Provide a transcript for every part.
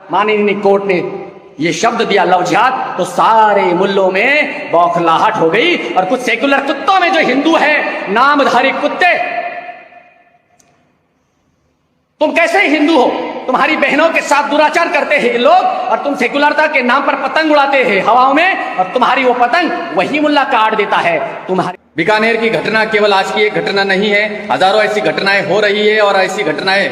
माननीय कोर्ट ने ये शब्द दिया लव जिहाद, तो सारे मुल्लों में बौखलाहट हो गई। और कुछ सेकुलर कुत्तों में जो हिंदू है, नामधारी कुत्ते, तुम कैसे हिंदू हो? तुम्हारी बहनों के साथ दुराचार करते हैं ये लोग, और तुम सेकुलरता के नाम पर पतंग उड़ाते हैं हवाओं में, और तुम्हारी वो पतंग वही मुल्ला काट देता है। तुम्हारी बीकानेर की घटना केवल आज की एक घटना नहीं है, हजारों ऐसी घटनाएं हो रही है, और ऐसी घटनाएं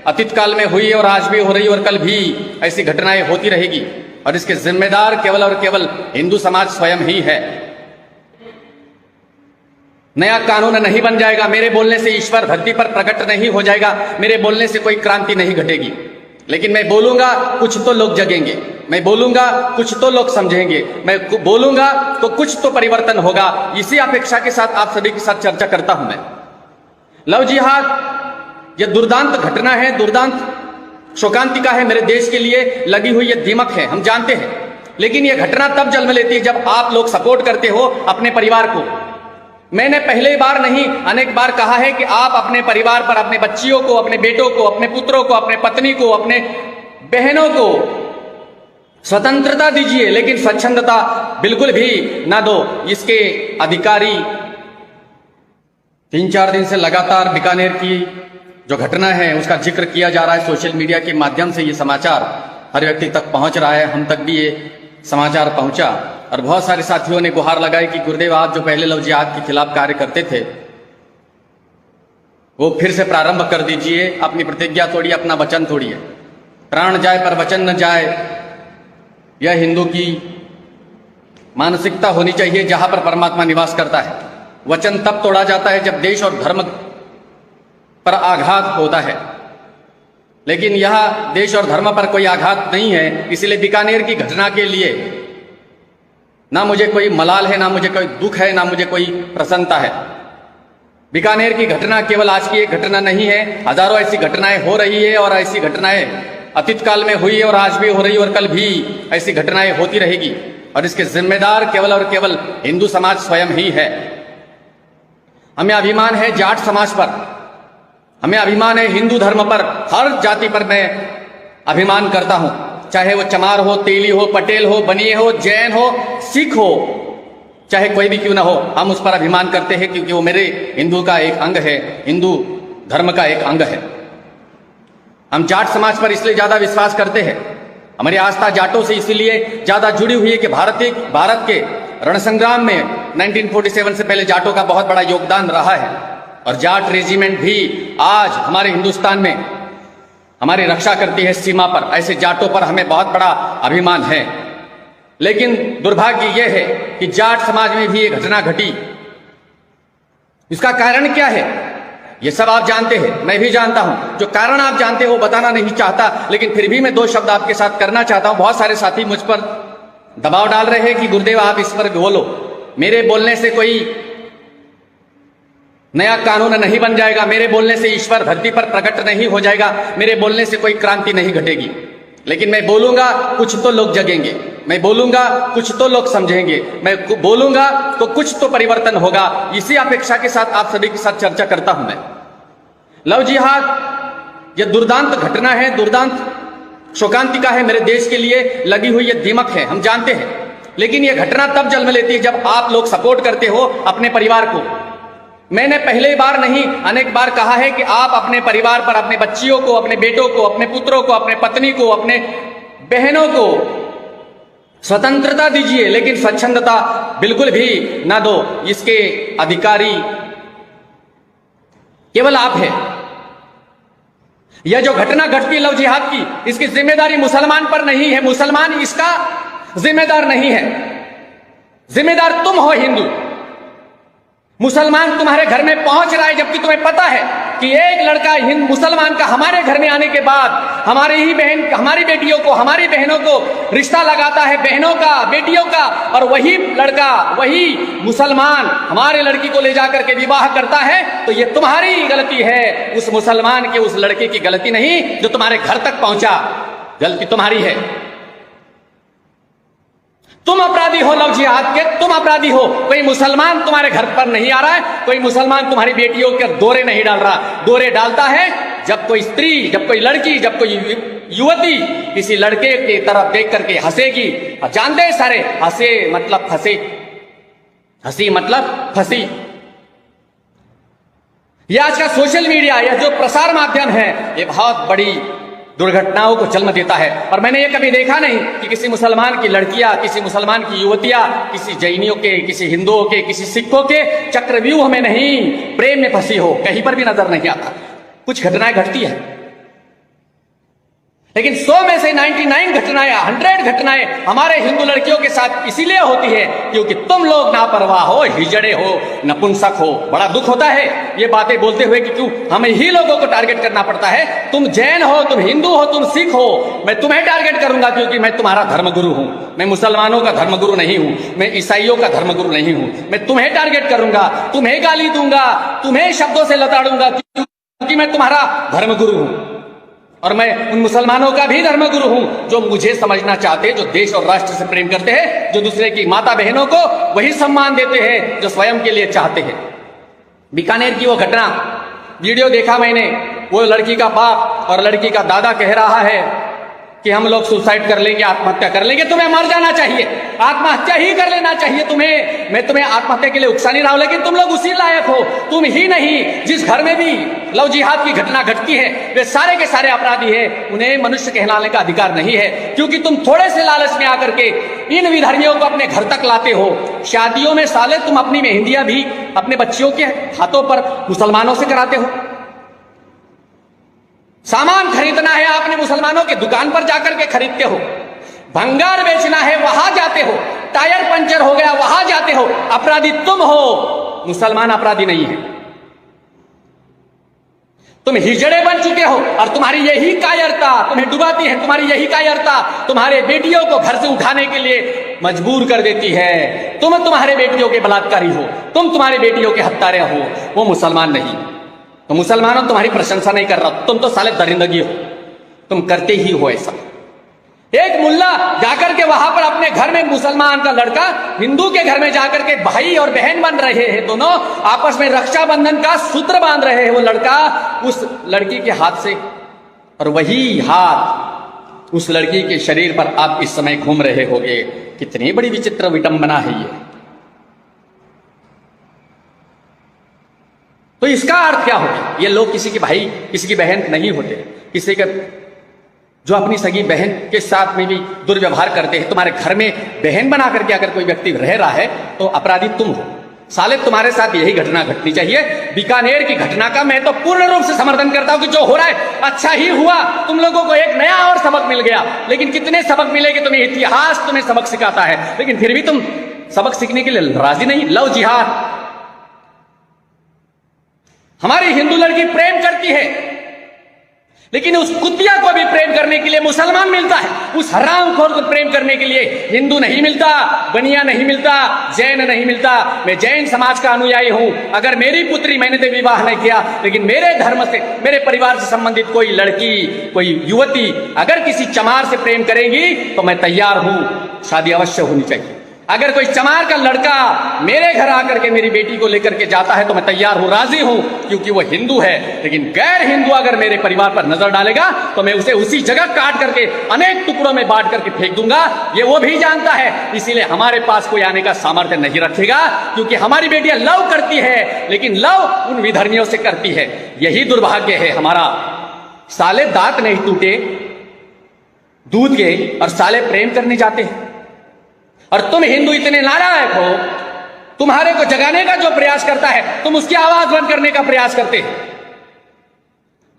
अतीत काल में हुई और आज भी हो रही, और कल भी ऐसी घटनाएं होती रहेगी। और इसके जिम्मेदार केवल और केवल हिंदू समाज स्वयं ही है। नया कानून नहीं बन जाएगा, मेरे बोलने से ईश्वर धरती पर प्रकट नहीं हो जाएगा, मेरे बोलने से कोई क्रांति नहीं घटेगी। लेकिन मैं बोलूंगा कुछ तो लोग जगेंगे, मैं बोलूंगा कुछ तो लोग समझेंगे, मैं बोलूंगा तो कुछ तो परिवर्तन होगा। इसी अपेक्षा के साथ आप सभी के साथ चर्चा करता हूं मैं। लव जिहाद यह दुर्दांत घटना है, दुर्दांत शोकांतिका है, मेरे देश के लिए लगी हुई यह दीमक है, हम जानते हैं। लेकिन यह घटना तब जन्म लेती है जब आप लोग सपोर्ट करते हो अपने परिवार को। मैंने पहले बार नहीं अनेक बार कहा है कि आप अपने परिवार पर, अपने बच्चियों को, अपने बेटों को, अपने पुत्रों को, अपने पत्नी को, अपने बहनों को स्वतंत्रता दीजिए, लेकिन स्वच्छंदता बिल्कुल भी ना दो। इसके अधिकारी 3-4 दिन से लगातार बीकानेर की जो घटना है उसका जिक्र किया जा रहा है। सोशल मीडिया के माध्यम से ये समाचार हर व्यक्ति तक पहुंच रहा है, हम तक भी ये समाचार पहुंचा, और बहुत सारे साथियों ने गुहार लगाई कि गुरुदेव आप जो पहले लव जिहाद के खिलाफ कार्य करते थे वो फिर से प्रारंभ कर दीजिए, अपनी प्रतिज्ञा तोड़िए, अपना वचन तोड़िए। प्राण जाए पर वचन न जाए, यह हिंदू की मानसिकता होनी चाहिए जहां पर परमात्मा निवास करता है। वचन तब तोड़ा जाता है जब देश और धर्म पर आघात होता है, लेकिन यह देश और धर्म पर कोई आघात नहीं है। इसलिए बीकानेर की घटना के लिए ना मुझे कोई मलाल है, ना मुझे कोई दुख है, ना मुझे कोई प्रसन्नता है। बीकानेर की घटना केवल आज की एक घटना नहीं है, हजारों ऐसी घटनाएं हो रही है, और ऐसी घटनाएं अतीत काल में हुई और आज भी हो रही, और कल भी ऐसी घटनाएं होती रहेगी। और इसके जिम्मेदार केवल और केवल हिंदू समाज स्वयं ही है। हमें अभिमान है जाट समाज पर, हमें अभिमान है हिंदू धर्म पर, हर जाति पर मैं अभिमान करता हूं, चाहे वो चमार हो, तेली हो, पटेल हो, बनिए हो, जैन हो, सिख हो, चाहे कोई भी क्यों ना हो, हम उस पर अभिमान करते हैं क्योंकि वो मेरे हिंदू का एक अंग है, हिंदू धर्म का एक अंग है। हम जाट समाज पर इसलिए ज्यादा विश्वास करते हैं, हमारी आस्था जाटों से इसीलिए ज्यादा जुड़ी हुई है कि भारत के रणसंग्राम में 1947 से पहले जाटों का बहुत बड़ा योगदान रहा है, और जाट रेजिमेंट भी आज हमारे हिंदुस्तान में हमारी रक्षा करती है सीमा पर। ऐसे जाटों पर हमें बहुत बड़ा अभिमान है। लेकिन दुर्भाग्य यह है कि जाट समाज में भी ये घटना घटी। इसका कारण क्या है ये सब आप जानते हैं, मैं भी जानता हूं। जो कारण आप जानते हो बताना नहीं चाहता, लेकिन फिर भी मैं 2 शब्द आपके साथ करना चाहता हूं। बहुत सारे साथी मुझ पर दबाव डाल रहे हैं कि गुरुदेव आप इस पर बोलो, मेरे बोलने से कोई नया कानून नहीं बन जाएगा, मेरे बोलने से ईश्वर धरती पर प्रकट नहीं हो जाएगा, मेरे बोलने से कोई क्रांति नहीं घटेगी। लेकिन मैं बोलूंगा कुछ तो लोग जगेंगे, मैं बोलूंगा कुछ तो लोग समझेंगे, मैं बोलूंगा तो कुछ तो परिवर्तन होगा। इसी अपेक्षा के साथ आप सभी के साथ चर्चा करता हूं मैं। लव जिहाद यह दुर्दांत घटना है, दुर्दांत शोकांतिका है, मेरे देश के लिए लगी हुई यह दीमक है, हम जानते हैं। लेकिन यह घटना तब जन्म लेती है जब आप लोग सपोर्ट करते हो अपने परिवार को। मैंने पहले बार नहीं अनेक बार कहा है कि आप अपने परिवार पर, अपने बच्चियों को, अपने बेटों को, अपने पुत्रों को, अपने पत्नी को, अपने बहनों को स्वतंत्रता दीजिए, लेकिन स्वच्छंदता बिल्कुल भी ना दो। इसके अधिकारी केवल आप है। यह जो घटना घटती लव जिहाद की, इसकी जिम्मेदारी मुसलमान पर नहीं है, मुसलमान इसका जिम्मेदार नहीं है। जिम्मेदार तुम हो हिंदू। मुसलमान तुम्हारे घर में पहुंच रहा है, जबकि तुम्हें पता है कि एक लड़का मुसलमान का हमारे घर में आने के बाद हमारी ही बहन, हमारी बेटियों को, हमारी बहनों को रिश्ता लगाता है, बहनों का, बेटियों का, और वही लड़का, वही मुसलमान हमारे लड़की को ले जाकर के विवाह करता है। तो ये तुम्हारी गलती है, उस मुसलमान के, उस लड़के की गलती नहीं जो तुम्हारे घर तक पहुंचा, गलती तुम्हारी है। तुम अपराधी हो लव जिहाद के, तुम अपराधी हो। कोई मुसलमान तुम्हारे घर पर नहीं आ रहा है, कोई मुसलमान तुम्हारी बेटियों के डोरे नहीं डाल रहा। डोरे डालता है जब कोई स्त्री, जब कोई लड़की, जब कोई युवती किसी लड़के की तरफ देख करके हंसेगी, और जानते हैं सारे, हंसे मतलब फंसे, हंसी मतलब फंसी। यह आज का सोशल मीडिया, यह जो प्रसार माध्यम है, ये बहुत बड़ी दुर्घटनाओं को जन्म देता है। और मैंने ये कभी देखा नहीं कि किसी मुसलमान की लड़कियां, किसी मुसलमान की युवतियां, किसी जैनियों के, किसी हिंदुओं के, किसी सिखों के चक्रव्यूह में नहीं, प्रेम में फंसी हो, कहीं पर भी नजर नहीं आता। कुछ घटनाएं घटती है, लेकिन 100 में से 99 घटनाएं, 100 घटनाएं हमारे हिंदू लड़कियों के साथ इसीलिए होती है क्योंकि तुम लोग लापरवाह हो, हिजड़े हो, नपुंसक हो। बड़ा दुख होता है ये बातें बोलते हुए कि क्यों हमें ही लोगों को टारगेट करना पड़ता है। तुम जैन हो, तुम हिंदू हो, तुम सिख हो, मैं तुम्हें टारगेट करूंगा क्योंकि मैं तुम्हारा धर्मगुरु हूं। मैं मुसलमानों का धर्मगुरु नहीं हूं, मैं ईसाइयों का धर्मगुरु नहीं हूं। मैं तुम्हें टारगेट करूंगा, तुम्हें गाली दूंगा, तुम्हें शब्दों से लताड़ूंगा क्योंकि मैं तुम्हारा धर्मगुरु हूं। और मैं उन मुसलमानों का भी धर्मगुरु हूं जो मुझे समझना चाहते हैं, जो देश और राष्ट्र से प्रेम करते हैं, जो दूसरे की माता बहनों को वही सम्मान देते हैं जो स्वयं के लिए चाहते हैं। बीकानेर की वो घटना, वीडियो देखा मैंने, वो लड़की का बाप और लड़की का दादा कह रहा है कि हम लोग सुसाइड कर लेंगे, आत्महत्या कर लेंगे। तुम्हें मर जाना चाहिए, आत्महत्या ही कर लेना चाहिए तुम्हें। मैं तुम्हें आत्महत्या के लिए उकसा नहीं रहा हूं, लेकिन तुम लोग उसी लायक हो। तुम ही नहीं, जिस घर में भी लव जिहाद की घटना घटती है वे सारे के सारे अपराधी हैं। उन्हें मनुष्य कहलाने का अधिकार नहीं है क्योंकि तुम थोड़े से लालच में आकर के इन विधर्मियों को अपने घर तक लाते हो। शादियों में साले तुम अपनी मेहंदियां भी अपने बच्चियों के हाथों पर मुसलमानों से कराते हो। सामान खरीदना है, आपने मुसलमानों के दुकान पर जाकर के खरीदते हो। भंगार बेचना है, वहां जाते हो। टायर पंचर हो गया, वहां जाते हो। अपराधी तुम हो, मुसलमान अपराधी नहीं है। तुम हिजड़े बन चुके हो और तुम्हारी यही कायरता तुम्हें डुबाती है। तुम्हारी यही कायरता तुम्हारे बेटियों को घर से उठाने के लिए मजबूर कर देती है। तुम तुम्हारे बेटियों के बलात्कारी हो, तुम तुम्हारी बेटियों के हत्यारे हो, वो मुसलमान नहीं। तो मुसलमानों तुम्हारी प्रशंसा नहीं कर रहा, तुम तो साले दरिंदगी हो, तुम करते ही हो ऐसा। एक मुल्ला जाकर के वहां पर अपने घर में मुसलमान का लड़का हिंदू के घर में जाकर के भाई और बहन बन रहे हैं, दोनों आपस में रक्षाबंधन का सूत्र बांध रहे हैं। वो लड़का उस लड़की के हाथ से, और वही हाथ उस लड़की के शरीर पर आप इस समय घूम रहे होंगे। कितनी बड़ी विचित्र विडंबना है ये। तो इसका अर्थ क्या होगा? ये लोग किसी के भाई, किसी की बहन नहीं होते, किसी के जो अपनी सगी बहन के साथ में भी दुर्व्यवहार करते हैं। तुम्हारे घर में बहन बना करके अगर कोई व्यक्ति रह रहा है तो अपराधी तुम हो। साले तुम्हारे साथ यही घटना घटनी चाहिए। बीकानेर की घटना का मैं तो पूर्ण रूप से समर्थन करता हूं कि जो हो रहा है अच्छा ही हुआ। तुम लोगों को एक नया और सबक मिल गया, लेकिन कितने सबक मिले कि तुम्हें इतिहास तुम्हें सबक सिखाता है, लेकिन फिर भी तुम सबक सीखने के लिए राजी नहीं। लव जिहाद, हमारी हिंदू लड़की प्रेम करती है, लेकिन उस कुतिया को भी प्रेम करने के लिए मुसलमान मिलता है, उस हरामखोर को प्रेम करने के लिए हिंदू नहीं मिलता, बनिया नहीं मिलता, जैन नहीं मिलता। मैं जैन समाज का अनुयायी हूं। अगर मेरी पुत्री, मैंने तो विवाह नहीं किया, लेकिन मेरे धर्म से, मेरे परिवार से संबंधित कोई लड़की, कोई युवती अगर किसी चमार से प्रेम करेगी तो मैं तैयार हूं, शादी अवश्य होनी चाहिए। अगर कोई चमार का लड़का मेरे घर आकर के मेरी बेटी को लेकर के जाता है तो मैं तैयार हूं, राजी हूं, क्योंकि वो हिंदू है। लेकिन गैर हिंदू अगर मेरे परिवार पर नजर डालेगा तो मैं उसे उसी जगह काट करके अनेक टुकड़ों में बांट करके फेंक दूंगा। ये वो भी जानता है, इसीलिए हमारे पास कोई आने का सामर्थ्य नहीं रखेगा, क्योंकि हमारी बेटियां लव करती है, लेकिन लव उन विधर्मियों से करती है। यही दुर्भाग्य है हमारा। साले दांत नहीं टूटे दूध के और साले प्रेम करने जाते हैं। और तुम हिंदू इतने नालायक हो, तुम्हारे को जगाने का जो प्रयास करता है तुम उसकी आवाज बंद करने का प्रयास करते हैं।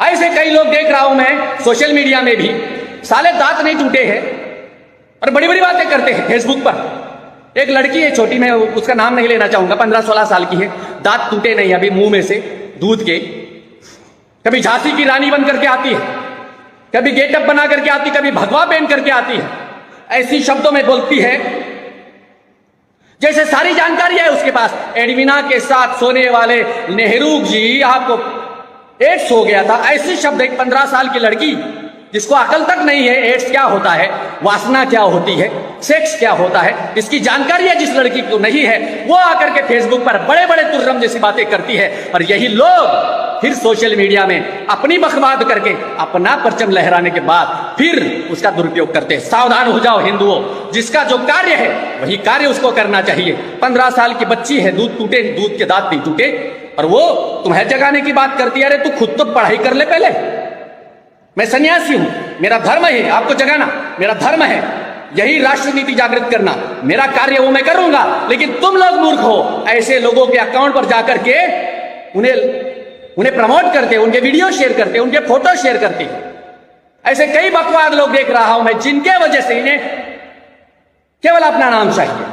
ऐसे कई लोग देख रहा हूं मैं सोशल मीडिया में भी, साले दांत नहीं टूटे हैं और बड़ी बड़ी बातें करते हैं फेसबुक पर। एक लड़की है छोटी, मैं उसका नाम नहीं लेना चाहूंगा, 15-16 साल की है, दांत टूटे नहीं अभी मुंह में से दूध के। कभी झांसी की रानी बन करके आती है, कभी गेटअप बना करके आती, कभी भगवा पहन करके आती है, ऐसी शब्दों में बोलती है जैसे सारी जानकारी है उसके पास। एडविना के साथ सोने वाले नेहरू जी, आपको एड्स हो गया था, ऐसे शब्द। एक 15 साल की लड़की जिसको अकल तक नहीं है, एड्स क्या होता है, वासना क्या होती है, सेक्स क्या होता है, इसकी जानकारी है जिस लड़की को नहीं है, वो आकर के फेसबुक पर बड़े बड़े तुर्रम जैसी बातें करती है। और यही लोग फिर सोशल मीडिया में अपनी बकवाद करके अपना परचम लहराने के बाद फिर उसका दुरुपयोग करते हैं। सावधान हो जाओ हिंदुओं, जिसका जो कार्य है वही कार्य उसको करना चाहिए। 15 साल की बच्ची है, दूध टूटे, दूध के दांत नहीं टूटे, और वो तुम्हें जगाने की बात करती है। अरे तू खुद तो पढ़ाई कर ले पहले। मैं सन्यासी हूं, मेरा धर्म है आपको जगाना, मेरा धर्म है यही राष्ट्र नीति जागृत करना, मेरा कार्य वो मैं करूंगा। लेकिन तुम लोग मूर्ख हो, ऐसे लोगों के अकाउंट पर जाकर के उन्हें प्रमोट करते, उनके वीडियो शेयर करते, उनके फोटो शेयर करते। ऐसे कई बकवाद लोग देख रहा हूं मैं, जिनके वजह से इन्हें केवल अपना नाम चाहिए।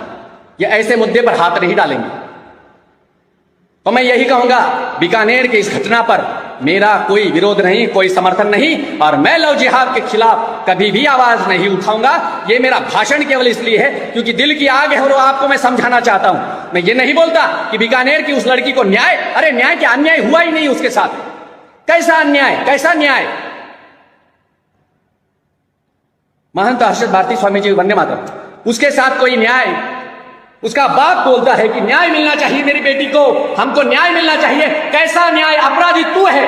ये ऐसे मुद्दे पर हाथ नहीं डालेंगे। तो मैं यही कहूंगा, बीकानेर की इस घटना पर मेरा कोई विरोध नहीं, कोई समर्थन नहीं, और मैं लव जिहाद के खिलाफ कभी भी आवाज नहीं उठाऊंगा। ये मेरा भाषण केवल इसलिए है क्योंकि दिल की आग है और आपको मैं समझाना चाहता हूं। मैं ये नहीं बोलता कि बीकानेर की उस लड़की को न्याय, अरे न्याय क्या, अन्याय हुआ ही नहीं उसके साथ। कैसा अन्याय, कैसा न्याय। महंत हर्षद भारती स्वामी जी वंदे मातरम, उसके साथ कोई न्याय, उसका बाप बोलता है कि न्याय मिलना चाहिए मेरी बेटी को, हमको न्याय मिलना चाहिए। कैसा न्याय, अपराधी तू है।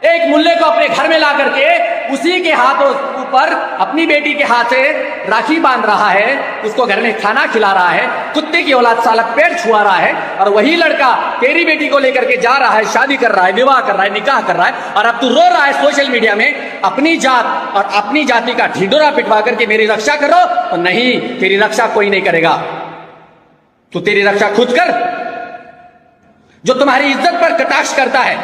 एक मुल्ले को अपने घर में ला करके उसी के हाथों ऊपर अपनी बेटी के हाथ से राखी बांध रहा है, उसको घर में खाना खिला रहा है, कुत्ते की औलाद सालक पेट छुआ रहा है, और वही लड़का तेरी बेटी को लेकर के जा रहा है, शादी कर रहा है, विवाह कर रहा है, निकाह कर रहा है, और अब तू रो रहा है सोशल मीडिया में अपनी जात और अपनी जाति का ढिंडोरा पिटवा करके मेरी रक्षा करो। तो नहीं, तेरी रक्षा कोई नहीं करेगा, तू तेरी रक्षा खुद कर। जो तुम्हारी इज्जत पर कटाक्ष करता है,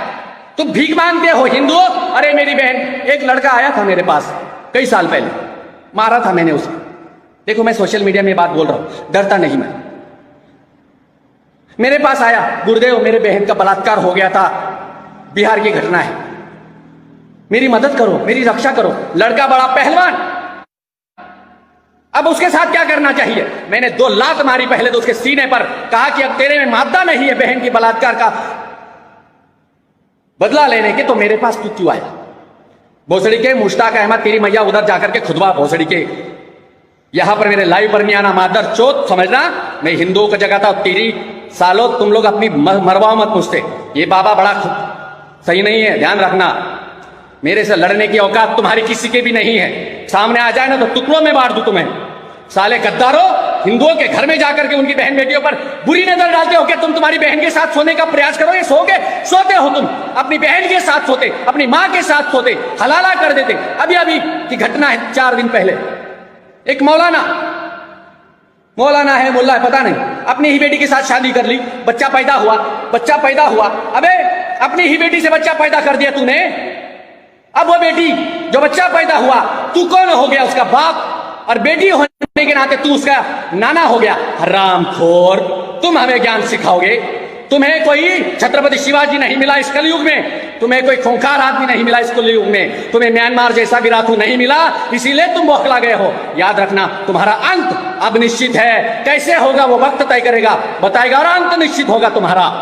तुम भीख मांगते हो हिंदुओं। अरे मेरी बहन, एक लड़का आया था मेरे पास कई साल पहले, मारा था मैंने उसे। देखो मैं सोशल मीडिया में बात बोल रहा हूं, डरता नहीं मैं। मेरे पास आया, गुरुदेव मेरे बहन का बलात्कार हो गया था, बिहार की घटना है, मेरी मदद करो, मेरी रक्षा करो। लड़का बड़ा पहलवान, अब उसके साथ क्या करना चाहिए। मैंने 2 लात मारी पहले तो उसके सीने पर, कहा कि अब तेरे में मादा नहीं है बहन की बलात्कार का बदला लेने के, तो मेरे पास तू क्यों आया। भोसड़ी के मुश्ताक अहमद, तेरी मैया उधर जाकर के खुदवा भोसड़ी के, यहां पर मेरे लाइव पर नहीं आना, मादर चोत समझना। मैं हिंदुओं को जगाता हूं, तेरी सालों तुम लोग अपनी मरवाओ मत मुझसे, ये बाबा बड़ा सही नहीं है, ध्यान रखना। मेरे से लड़ने की औकात तुम्हारी किसी के भी नहीं है। सामने आ जाए ना तो टुकड़ों में बांट दूं तुम्हें। साले गद्दारों, हिंदुओं के घर में जाकर के उनकी बहन बेटियों पर बुरी नजर डालते हो। क्या तुम तुम्हारी बहन के साथ सोने का प्रयास करो, ये सोते हो तुम, अपनी बहन के साथ सोते, अपनी मां के साथ सोते, हलाला कर देते। अभी अभी की घटना है, 4 दिन पहले एक मौलाना है, मुल्ला है, पता नहीं, अपनी ही बेटी के साथ शादी कर ली, बच्चा पैदा हुआ। अबे अपनी ही बेटी से बच्चा पैदा कर दिया तूने। अब वो बेटी जो बच्चा पैदा हुआ, तू कौन हो गया, उसका बाप, और बेटी होने के नाते तू उसका नाना हो गया। हरामखोर, तुम हमें ज्ञान सिखाओगे। तुम्हें कोई छत्रपति शिवाजी नहीं मिला इस कलयुग में, तुम्हें कोई खूंखार आदमी नहीं मिला इस कलयुग में, तुम्हें म्यांमार जैसा विराथू नहीं मिला, इसीलिए तुम बौखला गए हो। याद रखना, तुम्हारा अंत अब निश्चित है। कैसे होगा वो वक्त तय करेगा, बताएगा, और अंत निश्चित होगा तुम्हारा।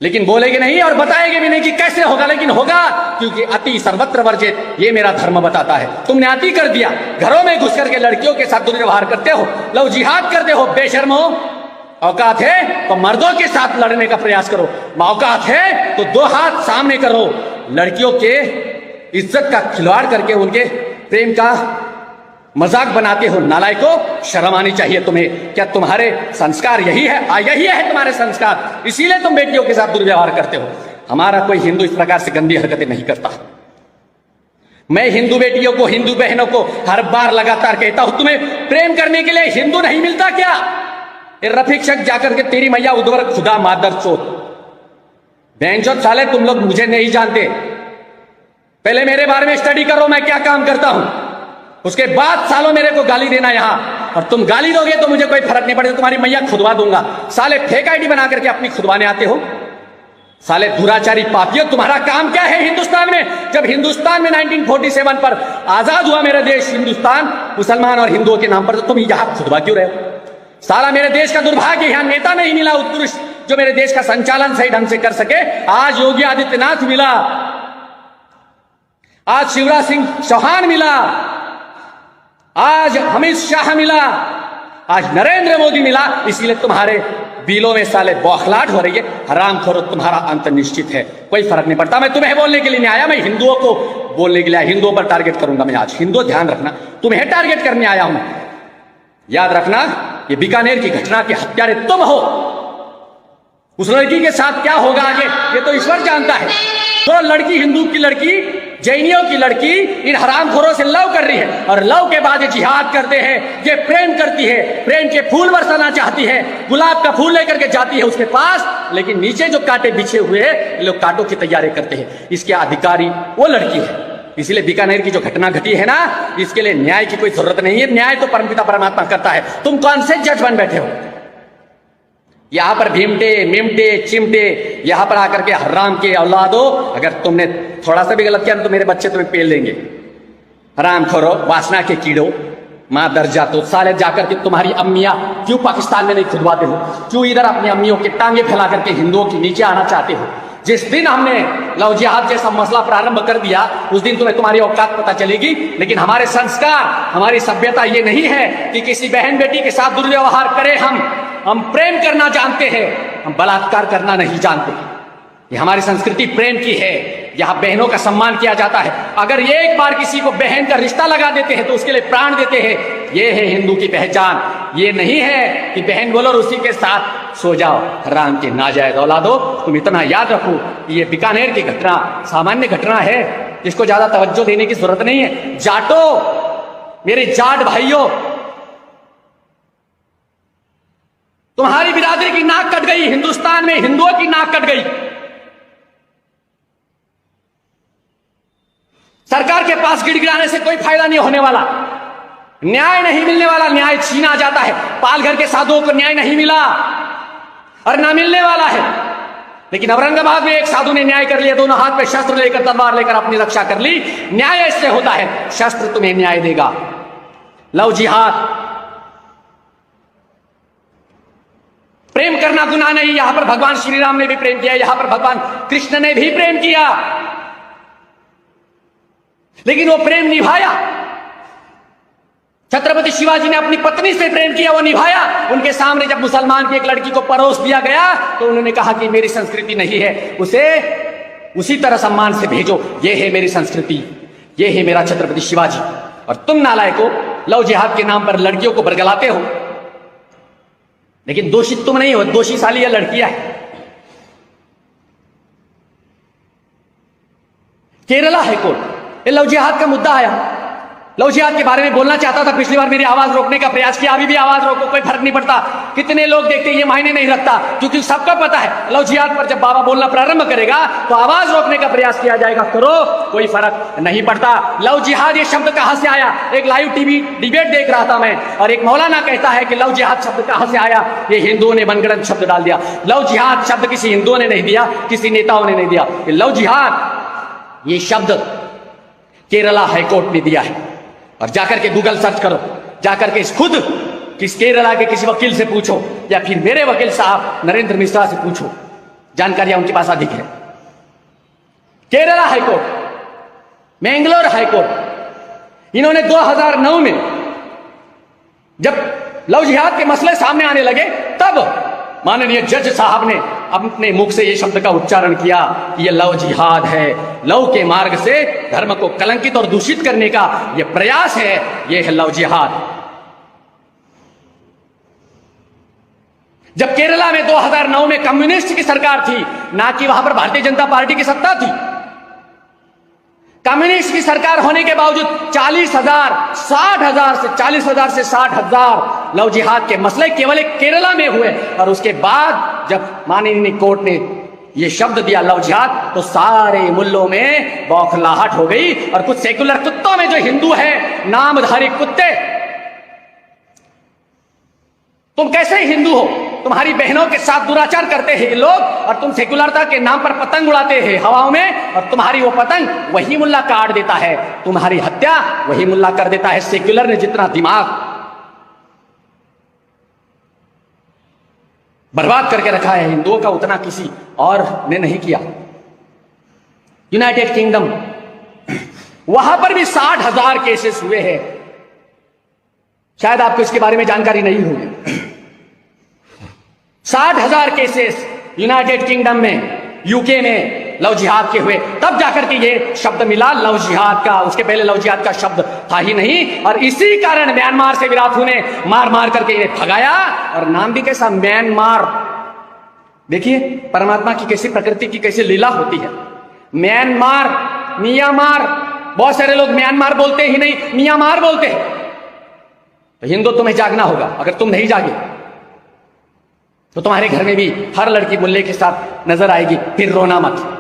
लेकिन बोलेगे नहीं और बताएंगे भी नहीं कि कैसे होगा, लेकिन होगा, क्योंकि अति सर्वत्र वर्जित, ये मेरा धर्म बताता है। तुमने अति कर दिया, घरों में घुस करके लड़कियों के साथ दुर्व्यवहार करते हो, लव जिहाद करते हो, बेशर्मो। औकात है तो मर्दों के साथ लड़ने का प्रयास करो, औकात है तो 2 हाथ सामने करो। लड़कियों के इज्जत का खिलवाड़ करके उनके प्रेम का मजाक बनाते हो, नालायकों, शर्म आनी चाहिए तुम्हें। क्या तुम्हारे संस्कार यही है? यही है तुम्हारे संस्कार, इसीलिए तुम बेटियों के साथ दुर्व्यवहार करते हो। हमारा कोई हिंदू इस प्रकार से गंदी हरकतें नहीं करता। मैं हिंदू बेटियों को, हिंदू बहनों को हर बार लगातार कहता हूं, तुम्हें प्रेम करने के लिए हिंदू नहीं मिलता क्या? रफीक शक जाकर के तेरी मैया उद्वर खुदा मादर चोत, बहनचोद साले, तुम लोग मुझे नहीं जानते। पहले मेरे बारे में स्टडी करो, मैं क्या काम करता हूं, उसके बाद सालों मेरे को गाली देना यहां। और तुम गाली दोगे तो मुझे कोई फर्क नहीं पड़ेगा, तुम्हारी मैया खुदवा दूंगा। साले फेक आईडी बना करके अपनी खुदवाने आते हो, साले दुराचारी पापियों। तुम्हारा काम क्या है हिंदुस्तान में? जब हिंदुस्तान में 1947 पर आजाद हुआ मेरा देश हिंदुस्तान, मुसलमान और हिंदुओं के नाम पर, तो तुम यहां खुदवा क्यों रहे हो? साला मेरे देश का दुर्भाग्य, यहां नेता नहीं मिला उत्कृष्ट जो मेरे देश का संचालन सही ढंग से कर सके। आज योगी आदित्यनाथ मिला, आज शिवराज सिंह चौहान मिला, आज अमित शाह मिला, आज नरेंद्र मोदी मिला, इसीलिए तुम्हारे बिलों में साले बौखलाहट हो रही है। हरामखोरो, तुम्हारा अंत निश्चित है, कोई फर्क नहीं पड़ता। मैं तुम्हें बोलने के लिए नहीं आया, मैं हिंदुओं को बोलने के लिए आया। हिंदुओं पर टारगेट करूंगा मैं आज। हिंदुओं ध्यान रखना, तुम्हें टारगेट करने आया हूं। याद रखना, ये बीकानेर की घटना के हत्यारे तुम हो। उस लड़की के साथ क्या होगा आगे, ये तो ईश्वर जानता है। तो लड़की, हिंदू की लड़की, जैनियों की लड़की इन हरामखोरों से लव कर रही है, और लव के बाद ये जिहाद करते हैं। ये प्रेम करती है, प्रेम के फूल बरसाना चाहती है, गुलाब का फूल लेकर के जाती है उसके पास, लेकिन नीचे जो कांटे बिछे हुए हैं, ये लोग कांटों की तैयारी करते हैं। इसके अधिकारी वो लड़की है। इसलिए बीकानेर की जो घटना घटी है ना, इसके लिए न्याय की कोई जरूरत नहीं है। न्याय तो परमपिता परमात्मा करता है। तुम कौन से जज बन बैठे हो? यहां पर भीमटे, मिमटे, चिमटे, यहां पर आकर के हराम के औलादो, अगर तुमने थोड़ा सा भी गलत किया तो मेरे बच्चे तुम्हें पेल देंगे। हराम खोरो, वासना के कीड़ो, मां दर जातो साले, जाकर के तुम्हारी अम्मियां क्यों पाकिस्तान में नहीं खुदवाते हो? क्यों इधर अपनी अम्मियों के टांगे फैला करके हिंदुओं के नीचे आना चाहते हो? जिस दिन हमने लव जिहाद जैसा मसला प्रारंभ कर दिया, उस दिन तुम्हें तुम्हारी औकात पता चलेगी। लेकिन हमारे संस्कार, हमारी सभ्यता ये नहीं है कि किसी बहन बेटी के साथ दुर्व्यवहार करें। हम प्रेम करना जानते हैं, हम बलात्कार करना नहीं जानते। ये हमारी संस्कृति प्रेम की है। यहाँ बहनों का सम्मान किया जाता है। अगर ये एक बार किसी को बहन का रिश्ता लगा देते हैं तो उसके लिए प्राण देते हैं। ये है हिंदू की पहचान। ये नहीं है कि बहन बोलो और उसी के साथ सो जाओ। हराम के नाजायज औलादो, तुम इतना याद रखो, ये बीकानेर की घटना सामान्य घटना है, जिसको ज्यादा तवज्जो देने की जरूरत नहीं है। जाटो, मेरे जाट भाइयों, तुम्हारी बिरादरी की नाक कट गई। हिंदुस्तान में हिंदुओं की नाक कट गई। सरकार के पास गिड़गिड़ाने से कोई फायदा नहीं होने वाला। न्याय नहीं मिलने वाला, न्याय छीना जाता है। पालघर के साधुओं को न्याय नहीं मिला और ना मिलने वाला है। लेकिन औरंगाबाद में एक साधु ने न्याय कर लिया। दोनों हाथ में शस्त्र लेकर, तलवार लेकर अपनी रक्षा कर ली। न्याय ऐसे होता है, शस्त्र तुम्हें न्याय देगा। लव जिहाद, प्रेम करना गुनाह नहीं। यहां पर भगवान श्री राम ने भी प्रेम किया, यहां पर भगवान कृष्ण ने भी प्रेम किया, लेकिन वो प्रेम निभाया। छत्रपति शिवाजी ने अपनी पत्नी से प्रेम किया, वो निभाया। उनके सामने जब मुसलमान की एक लड़की को परोस दिया गया तो उन्होंने कहा कि मेरी संस्कृति नहीं है, उसे उसी तरह सम्मान से भेजो। ये है मेरी संस्कृति, ये है मेरा छत्रपति शिवाजी। और तुम नालायकों, लव जिहाद के नाम पर लड़कियों को बरगलाते हो, लेकिन दोषी तुम नहीं हो, दोषी साली ये लड़कियां है। केरला हाईकोर्ट, ये लव जिहाद का मुद्दा आया। लव जिहाद के बारे में बोलना चाहता था पिछली बार, मेरी आवाज रोकने का प्रयास किया। अभी भी आवाज रोको, कोई फर्क नहीं पड़ता। कितने लोग देखते हैं ये मायने नहीं रखता, क्योंकि सबको पता है लव जिहाद पर जब बाबा बोलना प्रारंभ करेगा तो आवाज रोकने का प्रयास किया जाएगा। करो, कोई फर्क नहीं पड़ता। लव जिहाद ये शब्द कहां से आया? एक लाइव टीवी डिबेट देख रहा था मैं, और एक मौलाना कहता है कि लव जिहाद शब्द कहां से आया? ये हिंदुओं ने मनगढ़ंत शब्द डाल दिया। लव जिहाद शब्द किसी हिंदुओं ने नहीं दिया, किसी नेताओं ने नहीं दिया। लव जिहाद ये शब्द केरला हाईकोर्ट ने दिया है। और जाकर के गूगल सर्च करो, जाकर के खुद किस केरला के किसी वकील से पूछो, या फिर मेरे वकील साहब नरेंद्र मिश्रा से पूछो, जानकारियां उनके पास अधिक है। केरला हाईकोर्ट, मैंगलोर हाईकोर्ट, इन्होंने 2009 में जब लव जिहाद के मसले सामने आने लगे, तब माननीय जज साहब ने अपने मुख से यह शब्द का उच्चारण किया कि यह लव जिहाद है। लव के मार्ग से धर्म को कलंकित और दूषित करने का यह प्रयास है, यह है लव जिहाद। जब केरला में 2009 में कम्युनिस्ट की सरकार थी, ना कि वहां पर भारतीय जनता पार्टी की सत्ता थी, कम्युनिस्ट की सरकार होने के बावजूद 40,000, 60,000 से 40,000 से 60,000 लव जिहाद के मसले केवल एक केरला में हुए। और उसके बाद जब माननीय कोर्ट ने यह शब्द दिया लव जिहाद, तो सारे मुल्लों में बौखलाहट हो गई। और कुछ सेकुलर कुत्तों में, जो हिंदू है, नामधारी कुत्ते, तुम कैसे हिंदू हो? तुम्हारी बहनों के साथ दुराचार करते हैं ये लोग, और तुम सेकुलरता के नाम पर पतंग उड़ाते हैं हवाओं में, और तुम्हारी वो पतंग वही मुल्ला काट देता है, तुम्हारी हत्या वही मुल्ला कर देता है। सेकुलर ने जितना दिमाग बर्बाद करके रखा है हिंदुओं का, उतना किसी और ने नहीं किया। यूनाइटेड किंगडम, वहां पर भी 60,000 केसेस हुए हैं। शायद आपको इसके बारे में जानकारी नहीं होगी। 60,000 केसेस यूनाइटेड किंगडम में, यूके में लव जिहाद के हुए, तब जाकर के ये शब्द मिला लव जिहाद का। उसके पहले लव जिहाद का शब्द था ही नहीं। और इसी कारण म्यांमार से विराट ने मार मार करके इन्हें भगाया, और नाम भी कैसा, म्यांमार। देखिए परमात्मा की कैसी, प्रकृति की कैसी लीला होती है। म्यांमार, मियांमार, बहुत सारे लोग म्यांमार बोलते ही नहीं, मियांमार बोलते हैं। तो हिंदू तुम्हें जागना होगा। अगर तुम नहीं जागे तो तुम्हारे घर में भी हर लड़की मुल्ले के साथ नजर आएगी। फिर रोना मत।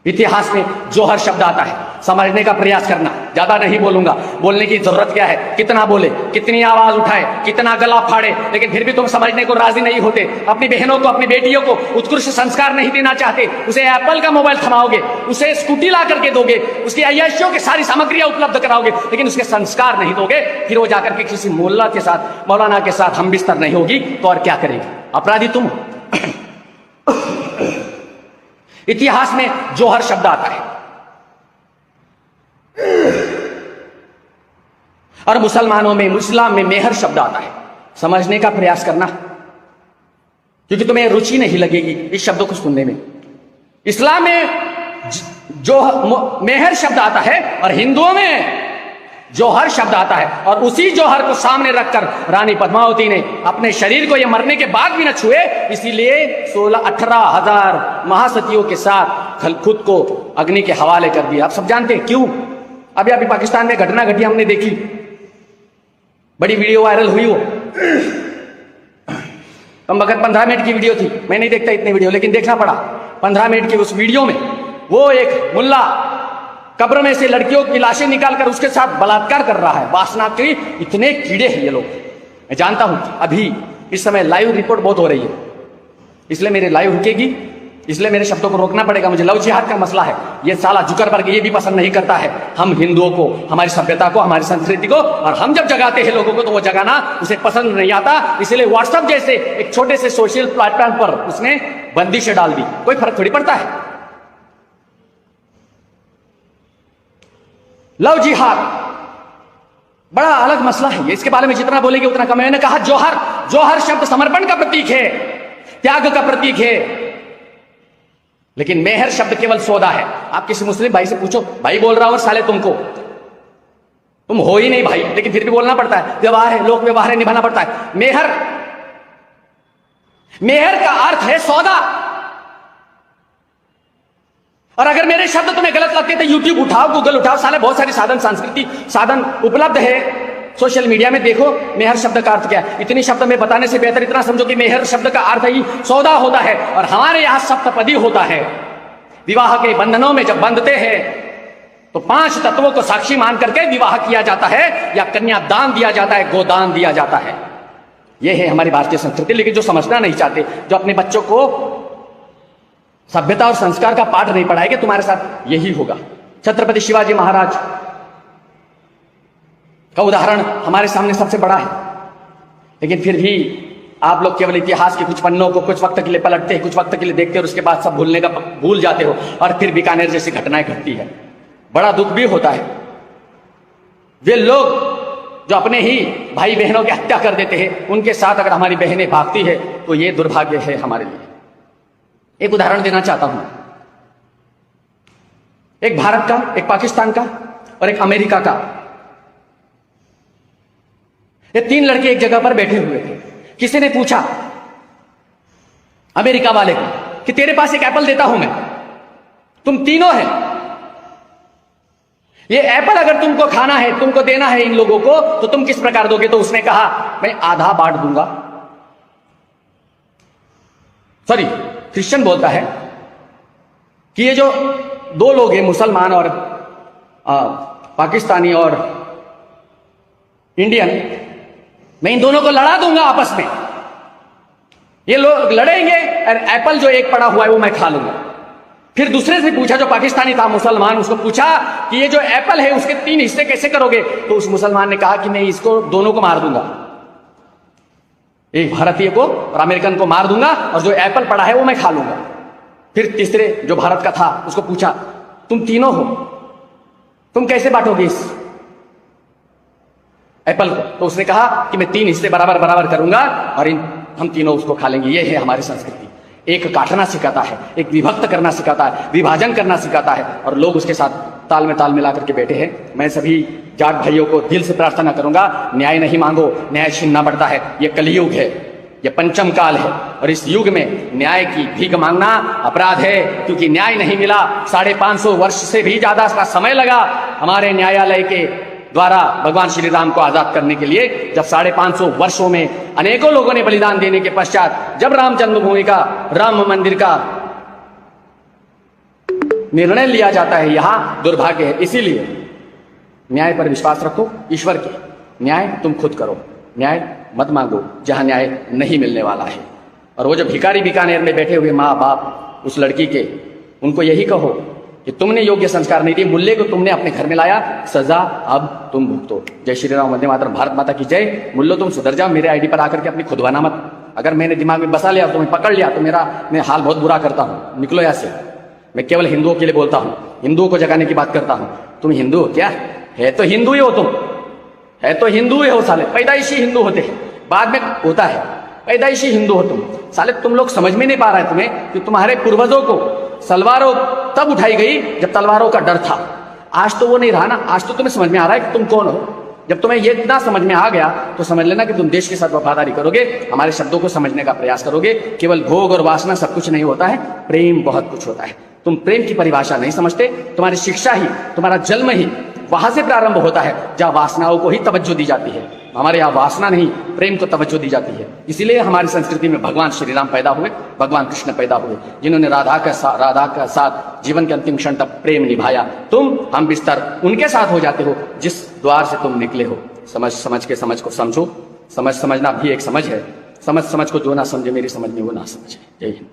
इतिहास में जोहर शब्द आता है, समझने का प्रयास करना। ज्यादा नहीं बोलूंगा, बोलने की जरूरत क्या है, कितना बोले, कितनी आवाज उठाए, कितना गला फाड़े, लेकिन फिर भी तुम समझने को राजी नहीं होते। अपनी बहनों को, अपनी बेटियों को उत्कृष्ट संस्कार नहीं देना चाहते। उसे एप्पल का मोबाइल थमाओगे, उसे स्कूटी ला करके दोगे, उसकी अय्याशियों की सारी सामग्रियां उपलब्ध कराओगे, लेकिन उसके संस्कार नहीं दोगे। फिर वो जाकर के किसी मुल्ला के साथ, मौलाना के साथ हम बिस्तर नहीं होगी तो और क्या करेगी? अपराधी तुम। इतिहास में जोहर शब्द आता है, और मुसलमानों में, इस्लाम में मेहर शब्द आता है। समझने का प्रयास करना, क्योंकि तुम्हें रुचि नहीं लगेगी इस शब्दों को सुनने में। इस्लाम में जो मेहर शब्द आता है और हिंदुओं में जोहर शब्द आता है। और उसी जोहर को सामने रखकर रानी पद्मावती ने अपने शरीर को ये मरने के बाद भी न छुए, इसीलिए 18,000 महासतियों के साथ खुद को अग्नि के हवाले कर दिया। आप सब जानते हैं क्यों? अभी अभी पाकिस्तान में घटना घटी, हमने देखी, बड़ी वीडियो वायरल हुई। वो कम वक्त 15 मिनट की वीडियो थी। मैं नहीं देखता इतनी वीडियो, लेकिन देखना पड़ा। 15 मिनट की उस वीडियो में वो एक मुल्ला कब्र में से लड़कियों की लाशें निकालकर उसके साथ बलात्कार कर रहा है। वासना के इतने कीड़े हैं ये लोग। मैं जानता हूं अभी इस समय लाइव रिपोर्ट बहुत हो रही है, इसलिए मेरे लाइव रुकेगी, इसलिए मेरे शब्दों को रोकना पड़ेगा। मुझे लव जिहाद का मसला है। ये साला जुकरबर्ग ये भी पसंद नहीं करता है हम हिंदुओं को, हमारी सभ्यता को, हमारी संस्कृति को। और हम जब जगाते हैं लोगों को तो वो जगाना उसे पसंद नहीं आता। इसलिए व्हाट्सएप जैसे एक छोटे से सोशल प्लेटफॉर्म पर उसने बंदिशें डाल दी। कोई फर्क थोड़ी पड़ता है। लव जिहाद बड़ा अलग मसला है, ये इसके बारे में जितना बोलेंगे उतना कम है। मैंने कहा जोहर, जोहर शब्द समर्पण का प्रतीक है, त्याग का प्रतीक है, लेकिन मेहर शब्द केवल सौदा है। आप किसी मुस्लिम भाई से पूछो, भाई बोल रहा हूं साले तुमको, तुम हो ही नहीं भाई, लेकिन फिर भी बोलना पड़ता है। व्यवहार है, लोक व्यवहार है, निभाना पड़ता है। मेहर, मेहर का अर्थ है सौदा। और अगर मेरे शब्द तुम्हें गलत लगते तो यूट्यूब उठाओ, गूगल उठाओ, साले बहुत सारी साधन, सांस्कृतिक साधन उपलब्ध है सोशल मीडिया में। देखो मेहर शब्द का अर्थ क्या है। इतनी शब्द में बताने से बेहतर इतना समझो कि मेहर शब्द का अर्थ ही सौदा होता है। और हमारे यहां सप्तपदी होता है। विवाह के बंधनों में जब बंधते हैं तो 5 तत्वों को साक्षी मान करके विवाह किया जाता है, या कन्यादान दिया जाता है, गोदान दिया जाता है। यह है हमारी भारतीय संस्कृति। लेकिन जो समझना नहीं चाहते, जो अपने बच्चों को सभ्यता और संस्कार का पाठ नहीं पढ़ाएंगे, तुम्हारे साथ यही होगा। छत्रपति शिवाजी महाराज का उदाहरण हमारे सामने सबसे बड़ा है, लेकिन फिर भी आप लोग केवल इतिहास के कुछ पन्नों को कुछ वक्त के लिए पलटते हैं, कुछ वक्त के लिए देखते हैं, और उसके बाद सब भूल जाते हो। और फिर बीकानेर जैसी घटनाएं घटती है, बड़ा दुख भी होता है। वे लोग जो अपने ही भाई बहनों की हत्या कर देते हैं, उनके साथ अगर हमारी बहनें भागती है तो ये दुर्भाग्य है हमारे लिए। एक उदाहरण देना चाहता हूं, एक भारत का, एक पाकिस्तान का और एक अमेरिका का। ये 3 लड़के एक जगह पर बैठे हुए थे। किसी ने पूछा अमेरिका वाले को कि तेरे पास एक एप्पल देता हूं मैं, तुम तीनों हैं, ये एप्पल अगर तुमको खाना है, तुमको देना है इन लोगों को, तो तुम किस प्रकार दोगे? तो उसने कहा मैं आधा बांट दूंगा। सॉरी, क्रिश्चियन बोलता है कि ये जो 2 लोग हैं, मुसलमान और पाकिस्तानी और इंडियन, मैं इन दोनों को लड़ा दूंगा आपस में। ये लोग लड़ेंगे और एप्पल जो एक पड़ा हुआ है वो मैं खा लूंगा। फिर दूसरे से पूछा, जो पाकिस्तानी था मुसलमान, उसको पूछा कि ये जो एप्पल है उसके 3 हिस्से कैसे करोगे? तो उस मुसलमान ने कहा कि मैं इसको दोनों को मार दूंगा, एक भारतीय को और अमेरिकन को मार दूंगा, और जो एप्पल पड़ा है वो मैं खा लूंगा। फिर तीसरे जो भारत का था उसको पूछा, तुम तीनों हो, तुम कैसे बांटोगे इस एप्पल को? तो उसने कहा कि मैं 3 हिस्से बराबर बराबर करूंगा और इन हम तीनों उसको खा लेंगे। ये है हमारी संस्कृति। एक काटना सिखाता है, एक विभक्त करना सिखाता है, विभाजन करना सिखाता है, और लोग उसके साथ ताल में ताल मिला करके बैठे हैं। मैं सभी जाट भाइयों को दिल से प्रार्थना करूंगा, न्याय नहीं मांगो, न्याय छीनना पड़ता है। ये कलयुग है, ये पंचम काल है, और इस युग में न्याय की भीख मांगना अपराध है, क्योंकि न्याय नहीं मिला। 550 वर्ष से भी ज्यादा का समय लगा हमारे न्यायालय के द्वारा भगवान श्री राम को आजाद करने के लिए। जब 550 वर्षों में अनेकों लोगों ने बलिदान देने के पश्चात जब राम जन्मभूमि का, राम मंदिर का निर्णय लिया जाता है, यहां दुर्भाग्य है। इसीलिए न्याय पर विश्वास रखो, ईश्वर के न्याय तुम खुद करो, न्याय मत मांगो जहां न्याय नहीं मिलने वाला है। और वो जो भिखारी बीकानेर में बैठे हुए माँ बाप उस लड़की के, उनको यही कहो कि तुमने योग्य संस्कार नहीं दिए, मुल्ले को तुमने अपने घर में लाया, सजा अब तुम भुगतो। जय श्री राम, वंदे मातरम, भारत माता की जय। मुल्लो तुम सुधर जाओ, मेरे आईडी पर आकर के अपनी खुद बना मत। अगर मैंने दिमाग में बसा लिया, तुम्हें पकड़ लिया, तो मैं हाल बहुत बुरा करता हूं। निकलो यहाँ से। मैं केवल हिंदुओं के लिए बोलता हूं, हिंदुओं को जगाने की बात करता हूं। तुम हिंदू हो क्या? है तो हिंदू ही हो, तुम है तो हिंदू ही हो साले, पैदाइशी हिंदू होते हैं, बाद में होता है, पैदाइशी हिंदू हो तुम साले। तुम लोग समझ में नहीं पा रहे तुम्हें कि तुम्हारे पूर्वजों को तलवारों तब उठाई गई जब तलवारों का डर था। आज तो वो नहीं रहा ना। आज तो तुम्हें समझ में आ रहा है कि तुम कौन हो। जब तुम्हें ये इतना समझ में आ गया तो समझ लेना कि तुम देश के साथ वफादारी करोगे, हमारे शब्दों को समझने का प्रयास करोगे। केवल भोग और वासना सब कुछ नहीं होता है, प्रेम बहुत कुछ होता है। तुम प्रेम की परिभाषा नहीं समझते। तुम्हारी शिक्षा ही, तुम्हारा जन्म ही वहां से प्रारंभ होता है जहां वासनाओं को ही तवज्जो दी जाती है। हमारे यहाँ वासना नहीं, प्रेम को तवज्जो दी जाती है। इसीलिए हमारी संस्कृति में भगवान श्री राम पैदा हुए, भगवान कृष्ण पैदा हुए, जिन्होंने राधा का साथ जीवन के अंतिम क्षण तक प्रेम निभाया। हम बिस्तर उनके साथ हो जाते हो जिस द्वार से तुम निकले हो। समझ के समझ को समझो। समझना भी एक समझ है। समझ को जो ना समझे मेरी समझ में वो ना समझे। जय हिंद।